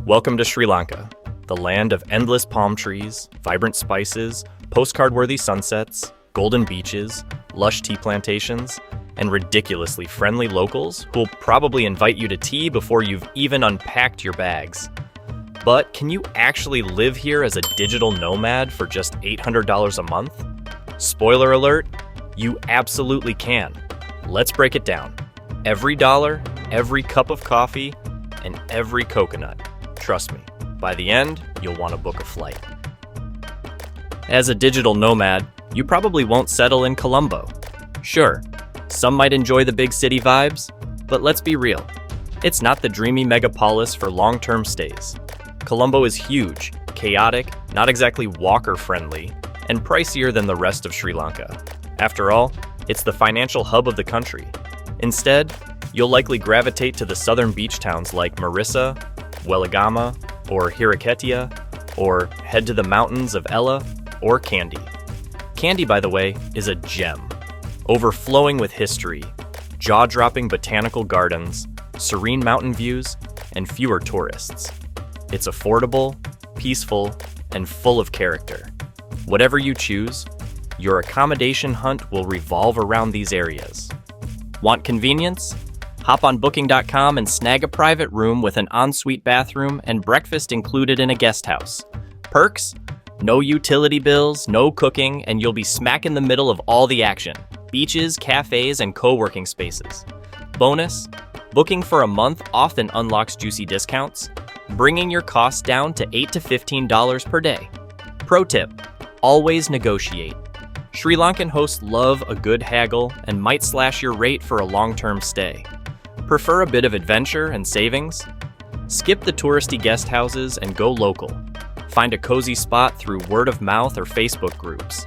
Welcome to Sri Lanka, the land of endless palm trees, vibrant spices, postcard-worthy sunsets, golden beaches, lush tea plantations, and ridiculously friendly locals who'll probably invite you to tea before you've even unpacked your bags. But can you actually live here as a digital nomad for just $800 a month? Spoiler alert, you absolutely can. Let's break it down. Every dollar, every cup of coffee, and every coconut. Trust me, by the end, you'll want to book a flight. As a digital nomad, you probably won't settle in Colombo. Sure, some might enjoy the big city vibes, but let's be real. It's not the dreamy megapolis for long-term stays. Colombo is huge, chaotic, not exactly walker-friendly, and pricier than the rest of Sri Lanka. After all, it's the financial hub of the country. Instead, you'll likely gravitate to the southern beach towns like Mirissa, Weligama, or Etiquette, or head to the mountains of Ella or Kandy. Kandy, by the way, is a gem, overflowing with history, jaw-dropping botanical gardens, serene mountain views, and fewer tourists. It's affordable, peaceful, and full of character. Whatever you choose, your accommodation hunt will revolve around these areas. Want convenience? Hop on Booking.com and snag a private room with an ensuite bathroom and breakfast included in a guest house. Perks? No utility bills, no cooking, and you'll be smack in the middle of all the action. Beaches, cafes, and co-working spaces. Bonus? Booking for a month often unlocks juicy discounts, bringing your costs down to $8 to $15 per day. Pro tip, always negotiate. Sri Lankan hosts love a good haggle and might slash your rate for a long-term stay. Prefer a bit of adventure and savings? Skip the touristy guest houses and go local. Find a cozy spot through word of mouth or Facebook groups.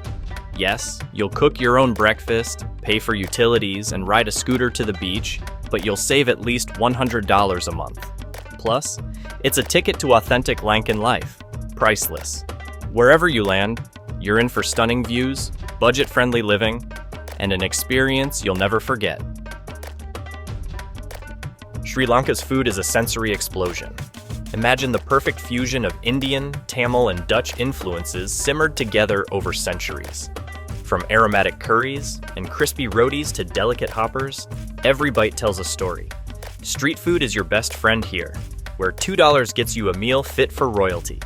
Yes, you'll cook your own breakfast, pay for utilities, and ride a scooter to the beach, but you'll save at least $100 a month. Plus, it's a ticket to authentic Lankan life. Priceless. Wherever you land, you're in for stunning views, budget-friendly living, and an experience you'll never forget. Sri Lanka's food is a sensory explosion. Imagine the perfect fusion of Indian, Tamil, and Dutch influences simmered together over centuries. From aromatic curries and crispy rotis to delicate hoppers, every bite tells a story. Street food is your best friend here, where $2 gets you a meal fit for royalty.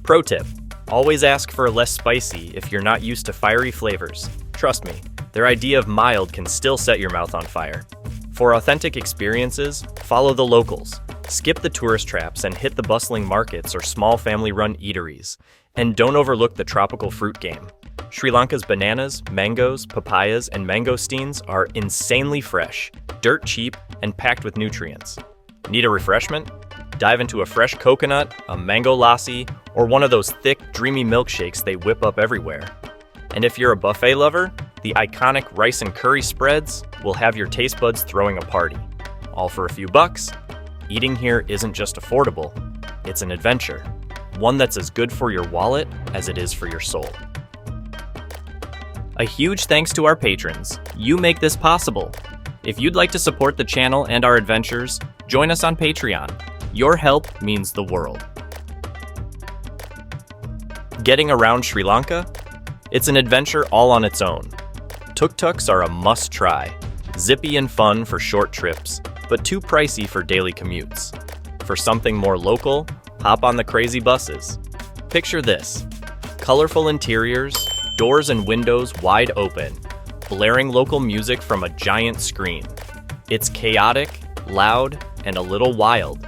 Pro tip, always ask for less spicy if you're not used to fiery flavors. Trust me, their idea of mild can still set your mouth on fire. For authentic experiences, follow the locals. Skip the tourist traps and hit the bustling markets or small family-run eateries. And don't overlook the tropical fruit game. Sri Lanka's bananas, mangoes, papayas, and mangosteens are insanely fresh, dirt cheap, and packed with nutrients. Need a refreshment? Dive into a fresh coconut, a mango lassi, or one of those thick, dreamy milkshakes they whip up everywhere. And if you're a buffet lover, the iconic rice and curry spreads will have your taste buds throwing a party. All for a few bucks. Eating here isn't just affordable, it's an adventure. One that's as good for your wallet as it is for your soul. A huge thanks to our patrons. You make this possible. If you'd like to support the channel and our adventures, join us on Patreon. Your help means the world. Getting around Sri Lanka? It's an adventure all on its own. Tuk-Tuks are a must-try. Zippy and fun for short trips, but too pricey for daily commutes. For something more local, hop on the crazy buses. Picture this: colorful interiors, doors and windows wide open, blaring local music from a giant screen. It's chaotic, loud, and a little wild,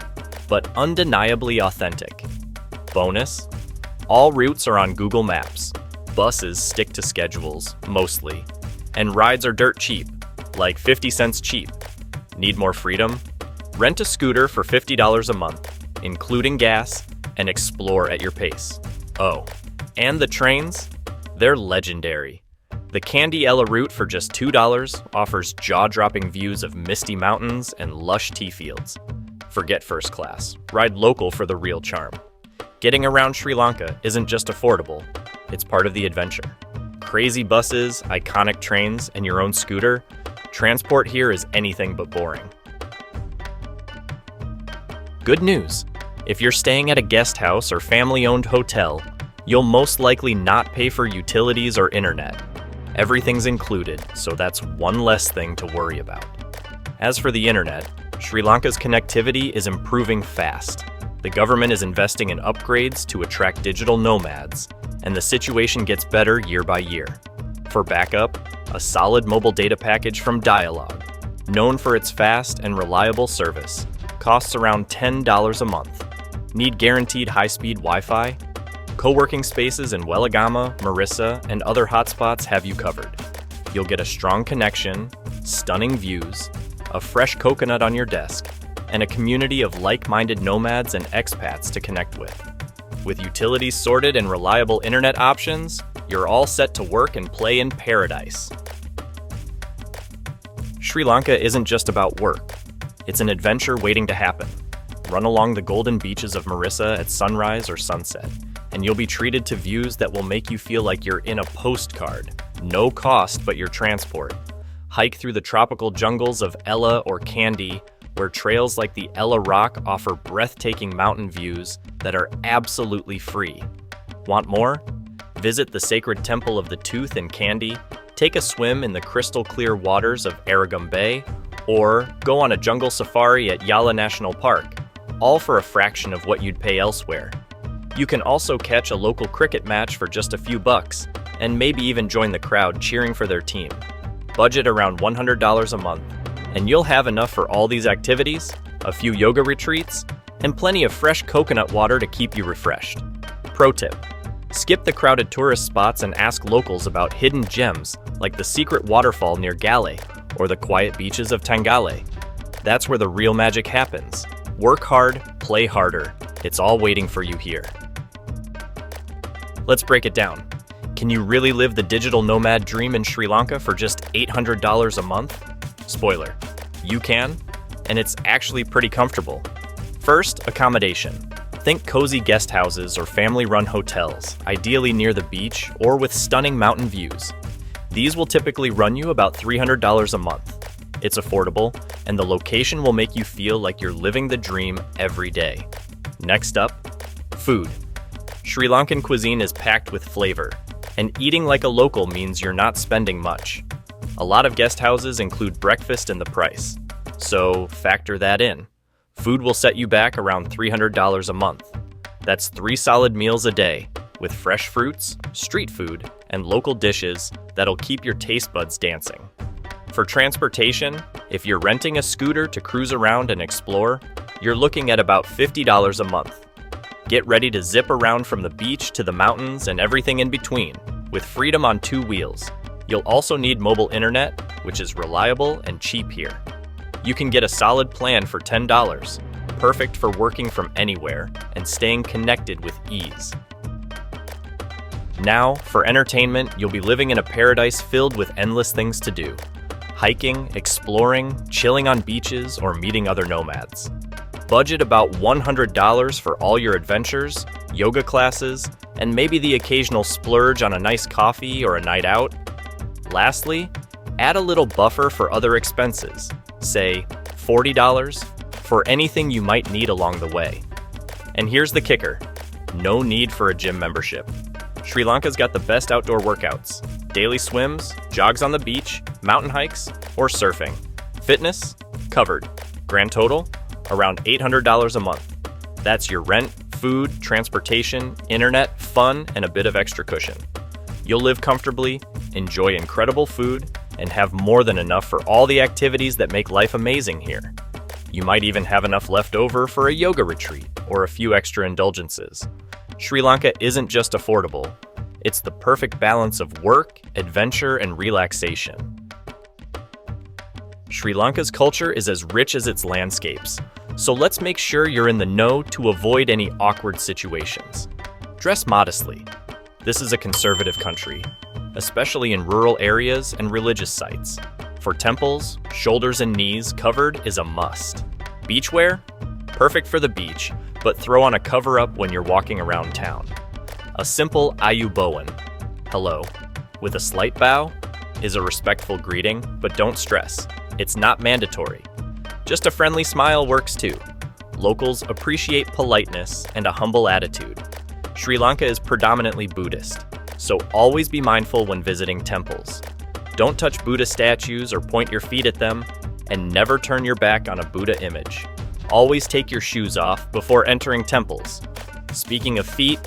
but undeniably authentic. Bonus: all routes are on Google Maps. Buses stick to schedules, mostly, and rides are dirt cheap, like 50 cents cheap. Need more freedom? Rent a scooter for $50 a month, including gas, and explore at your pace. Oh, and the trains? They're legendary. The Kandy Ella route for just $2 offers jaw-dropping views of misty mountains and lush tea fields. Forget first class. Ride local for the real charm. Getting around Sri Lanka isn't just affordable, it's part of the adventure. Crazy buses, iconic trains, and your own scooter, transport here is anything but boring. Good news! If you're staying at a guest house or family-owned hotel, you'll most likely not pay for utilities or internet. Everything's included, so that's one less thing to worry about. As for the internet, Sri Lanka's connectivity is improving fast. The government is investing in upgrades to attract digital nomads, and the situation gets better year by year. For backup, a solid mobile data package from Dialog, known for its fast and reliable service, costs around $10 a month. Need guaranteed high-speed Wi-Fi? Co-working spaces in Weligama, Mirissa, and other hotspots have you covered. You'll get a strong connection, stunning views, a fresh coconut on your desk, and a community of like-minded nomads and expats to connect with. With utilities sorted and reliable internet options, you're all set to work and play in paradise. Sri Lanka isn't just about work. It's an adventure waiting to happen. Run along the golden beaches of Mirissa at sunrise or sunset, and you'll be treated to views that will make you feel like you're in a postcard. No cost but your transport. Hike through the tropical jungles of Ella or Kandy, where trails like the Ella Rock offer breathtaking mountain views that are absolutely free. Want more? Visit the sacred temple of the Tooth in Kandy, take a swim in the crystal-clear waters of Arugam Bay, or go on a jungle safari at Yala National Park, all for a fraction of what you'd pay elsewhere. You can also catch a local cricket match for just a few bucks, and maybe even join the crowd cheering for their team. Budget around $100 a month, and you'll have enough for all these activities, a few yoga retreats, and plenty of fresh coconut water to keep you refreshed. Pro tip: skip the crowded tourist spots and ask locals about hidden gems like the secret waterfall near Gale or the quiet beaches of Tangale. That's where the real magic happens. Work hard, play harder. It's all waiting for you here. Let's break it down. Can you really live the digital nomad dream in Sri Lanka for just $800 a month? Spoiler, you can, and it's actually pretty comfortable. First, accommodation. Think cozy guest houses or family-run hotels, ideally near the beach or with stunning mountain views. These will typically run you about $300 a month. It's affordable, and the location will make you feel like you're living the dream every day. Next up, food. Sri Lankan cuisine is packed with flavor, and eating like a local means you're not spending much. A lot of guest houses include breakfast in the price, so factor that in. Food will set you back around $300 a month. That's 3 solid meals a day, with fresh fruits, street food, and local dishes that'll keep your taste buds dancing. For transportation, if you're renting a scooter to cruise around and explore, you're looking at about $50 a month. Get ready to zip around from the beach to the mountains and everything in between, with freedom on 2 wheels. You'll also need mobile internet, which is reliable and cheap here. You can get a solid plan for $10, perfect for working from anywhere and staying connected with ease. Now, for entertainment, you'll be living in a paradise filled with endless things to do. Hiking, exploring, chilling on beaches, or meeting other nomads. Budget about $100 for all your adventures, yoga classes, and maybe the occasional splurge on a nice coffee or a night out. Lastly, add a little buffer for other expenses, say $40, for anything you might need along the way. And here's the kicker: no need for a gym membership. Sri Lanka's got the best outdoor workouts: daily swims, jogs on the beach, mountain hikes, or surfing. Fitness? Covered. Grand total? Around $800 a month. That's your rent, food, transportation, internet, fun, and a bit of extra cushion. You'll live comfortably, enjoy incredible food, and have more than enough for all the activities that make life amazing here. You might even have enough left over for a yoga retreat or a few extra indulgences. Sri Lanka isn't just affordable, it's the perfect balance of work, adventure, and relaxation. Sri Lanka's culture is as rich as its landscapes, so let's make sure you're in the know to avoid any awkward situations. Dress modestly. This is a conservative country, especially in rural areas and religious sites. For temples, shoulders and knees covered is a must. Beachwear? Perfect for the beach, but throw on a cover-up when you're walking around town. A simple ayubowan, hello, with a slight bow, is a respectful greeting, but don't stress. It's not mandatory. Just a friendly smile works too. Locals appreciate politeness and a humble attitude. Sri Lanka is predominantly Buddhist, so always be mindful when visiting temples. Don't touch Buddha statues or point your feet at them, and never turn your back on a Buddha image. Always take your shoes off before entering temples. Speaking of feet,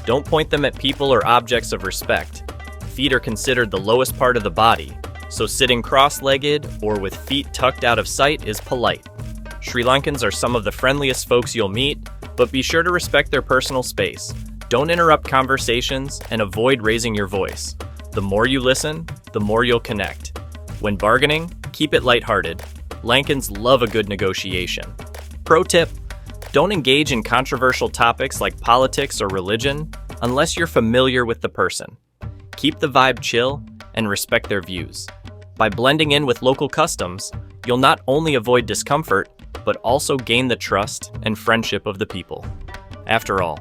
don't point them at people or objects of respect. Feet are considered the lowest part of the body, so sitting cross-legged or with feet tucked out of sight is polite. Sri Lankans are some of the friendliest folks you'll meet, but be sure to respect their personal space. Don't interrupt conversations and avoid raising your voice. The more you listen, the more you'll connect. When bargaining, keep it lighthearted. Lankans love a good negotiation. Pro tip: don't engage in controversial topics like politics or religion unless you're familiar with the person. Keep the vibe chill and respect their views. By blending in with local customs, you'll not only avoid discomfort, but also gain the trust and friendship of the people. After all,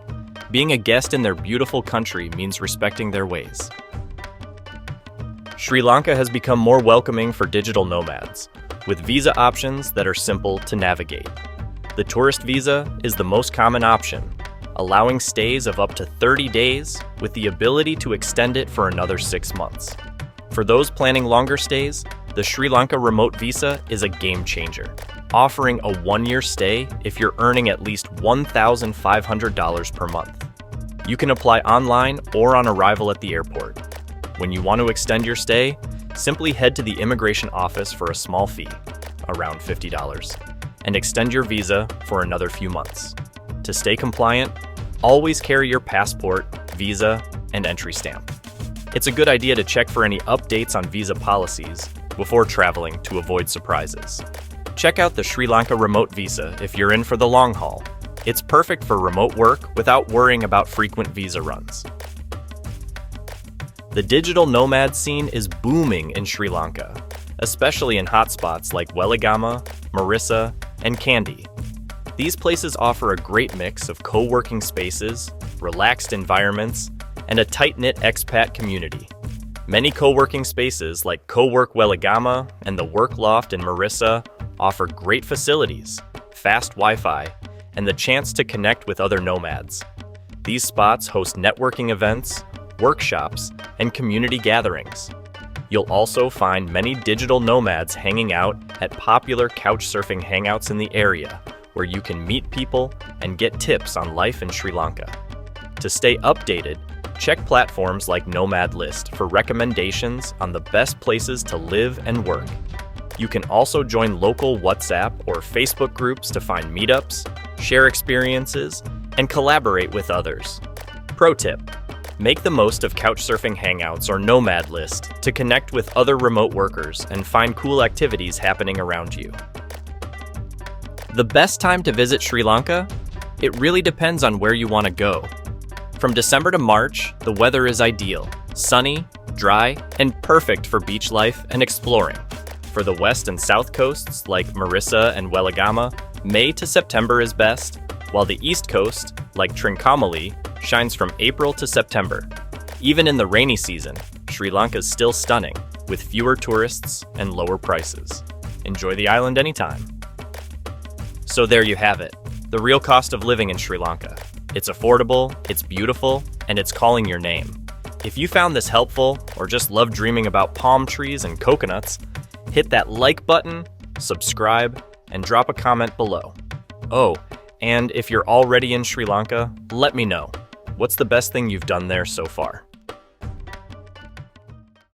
being a guest in their beautiful country means respecting their ways. Sri Lanka has become more welcoming for digital nomads, with visa options that are simple to navigate. The tourist visa is the most common option, allowing stays of up to 30 days with the ability to extend it for another 6 months. For those planning longer stays, the Sri Lanka remote visa is a game changer, offering a 1-year stay if you're earning at least $1,500 per month. You can apply online or on arrival at the airport. When you want to extend your stay, simply head to the immigration office for a small fee, around $50, and extend your visa for another few months. To stay compliant, always carry your passport, visa, and entry stamp. It's a good idea to check for any updates on visa policies before traveling to avoid surprises. Check out the Sri Lanka remote visa if you're in for the long haul. It's perfect for remote work without worrying about frequent visa runs. The digital nomad scene is booming in Sri Lanka, especially in hotspots like Weligama, Mirissa, and Kandy. These places offer a great mix of co-working spaces, relaxed environments, and a tight-knit expat community. Many co-working spaces like Co-work Weligama and the Work Loft in Mirissa offer great facilities, fast Wi-Fi, and the chance to connect with other nomads. These spots host networking events, workshops, and community gatherings. You'll also find many digital nomads hanging out at popular couchsurfing hangouts in the area, where you can meet people and get tips on life in Sri Lanka. To stay updated, check platforms like Nomad List for recommendations on the best places to live and work. You can also join local WhatsApp or Facebook groups to find meetups, share experiences, and collaborate with others. Pro tip: make the most of couchsurfing hangouts or Nomad List to connect with other remote workers and find cool activities happening around you. The best time to visit Sri Lanka? It really depends on where you want to go. From December to March, the weather is ideal, sunny, dry, and perfect for beach life and exploring. For the west and south coasts, like Mirissa and Weligama, May to September is best, while the east coast, like Trincomalee, shines from April to September. Even in the rainy season, Sri Lanka is still stunning, with fewer tourists and lower prices. Enjoy the island anytime. So there you have it, the real cost of living in Sri Lanka. It's affordable, it's beautiful, and it's calling your name. If you found this helpful, or just love dreaming about palm trees and coconuts, hit that like button, subscribe, and drop a comment below. Oh, and if you're already in Sri Lanka, let me know. What's the best thing you've done there so far?